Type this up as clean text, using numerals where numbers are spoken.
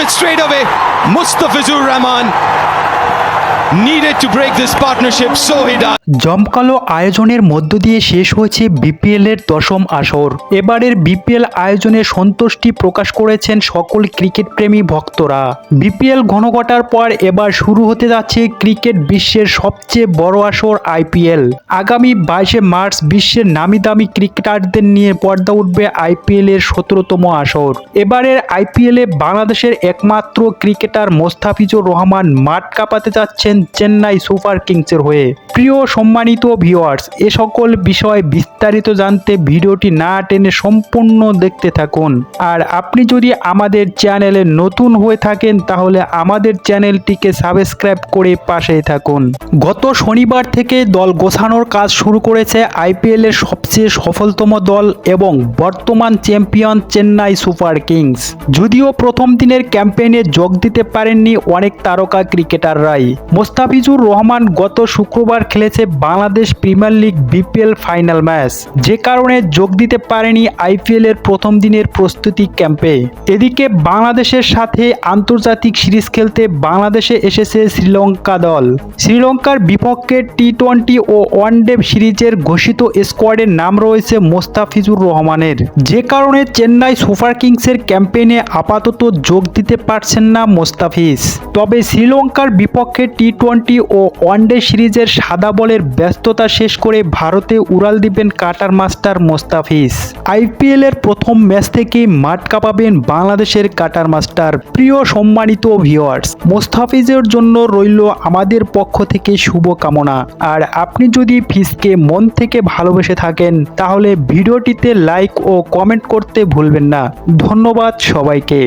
it straight away. Mustafizur Rahman needed to break this partnership, so he does. জমকালো আয়োজনের মধ্য দিয়ে শেষ হয়েছে বিপিএল এর দশম আসর। এবারের বিপিএল আয়োজনে সন্তুষ্টি প্রকাশ করেছেন সকল ক্রিকেট প্রেমী ভক্তরা। বিপিএল ঘন ঘটার পর এবার শুরু হতে যাচ্ছে ক্রিকেট বিশ্বের সবচেয়ে বড় আসর আইপিএল। আগামী 22শে মার্চ বিশ্বের নামি দামি ক্রিকেটারদের নিয়ে পর্দা উঠবে আইপিএল এর 17তম আসর। এবারের আইপিএল এ বাংলাদেশের একমাত্র ক্রিকেটার মোস্তাফিজুর রহমান মাঠ কাঁপাতে যাচ্ছেন চেন্নাই সুপার কিংসের হয়ে। প্রিয় সম্মানিত ভিউয়ার্স, এ সকল বিষয় বিস্তারিত জানতে ভিডিওটি না টেনে সম্পূর্ণ দেখতে থাকুন। আর আপনি যদি আমাদের চ্যানেলে নতুন হয়ে থাকেন তাহলে আমাদের চ্যানেলটিকে সাবস্ক্রাইব করে পাশেই থাকুন। গত শনিবার থেকে দল গোছানোর কাজ শুরু করেছে আইপিএল এর সবচেয়ে সফলতম দল এবং বর্তমান চ্যাম্পিয়ন চেন্নাই সুপার কিংস। যদিও প্রথম দিনের ক্যাম্পেইনে যোগ দিতে পারেননি অনেক তারকা ক্রিকেটাররাই। মোস্তাফিজুর রহমান গত শুক্রবার খেলেছে Bangladesh premier league BPL final match, যে কারণে যোগ দিতে পারেনি আইপিএল এর প্রথম দিনের প্রস্তুতি ক্যাম্পে। এদিকে বাংলাদেশের সাথে আন্তর্জাতিক সিরিজ খেলতে বাংলাদেশে এসেছে শ্রীলঙ্কা দল। শ্রীলঙ্কার বিপক্ষে টি-20 ও ওয়ানডে সিরিজের ঘোষিত স্কোয়াডের নাম রয়েছে মোস্তাফিজুর রহমানের, যে কারণে চেন্নাই সুপার কিংসের ক্যাম্পেইনে আপাতত যোগ দিতে পারছেন না মোস্তাফিজ। তবে শ্রীলঙ্কার বিপক্ষে টি-20 ও ওয়ানডে সিরিজের সাদা বলের ব্যস্ততা শেষ করে ভারতে উড়াল দিবেন কাটার মাস্টার মোস্তাফিজ। আইপিএল এর প্রথম ম্যাচ থেকেই মাঠ কাঁপাবেন বাংলাদেশের কাটার মাস্টার। প্রিয় সম্মানিত ভিউয়ার্স, মোস্তাফিজের জন্য রইল আমাদের পক্ষ থেকে শুভকামনা। আর আপনি যদি ফিজকে মন থেকে ভালোবেসে থাকেন তাহলে ভিডিওটিতে লাইক ও কমেন্ট করতে ভুলবেন না। ধন্যবাদ সবাইকে।